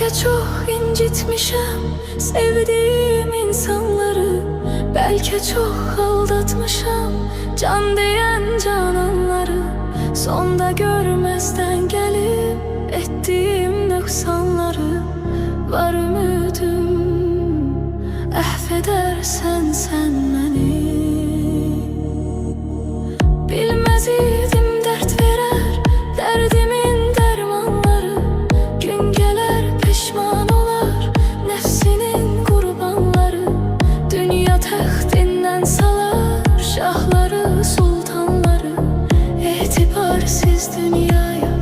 Belki çok incitmişim sevdiğim insanları, belki çok aldatmışım can diyen cananları. Sonda görmezden gelip ettiğim noksanları, var ümidim affedersen sen beni. Bilmez idim dert verer derdimin dermanları, gün gelir pişman olar nefsinin kurbanları. Dünya taxtinden salar şahları sultanları, etibarsiz dünyaya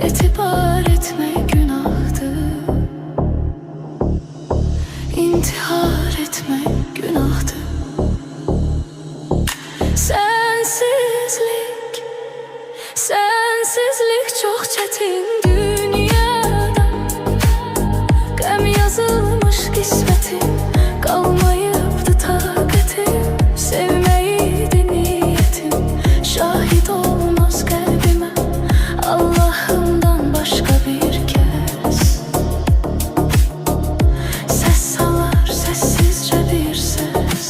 etibar etmek günahtır. İntihar etmek günahtır. Sensizlik çok çetin dünyada, gəm yazılmış qismətim, qalmayıbdı taqətim. Sevməyiydi niyyətim, şahid olmaz qəlbimə Allahımdan başqa bir kəs. Səs salar səssizcə bir səs.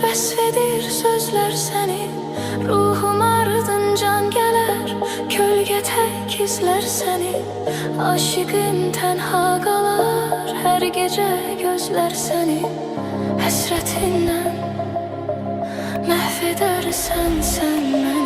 Vəsfedir sözlər səni, ruhum ardıncan gələr, kölgə tək izlər səni. Aşıqım tənha qalar, hər gecə gözlər səni. Həsrətindən məhv edərsən sən məni.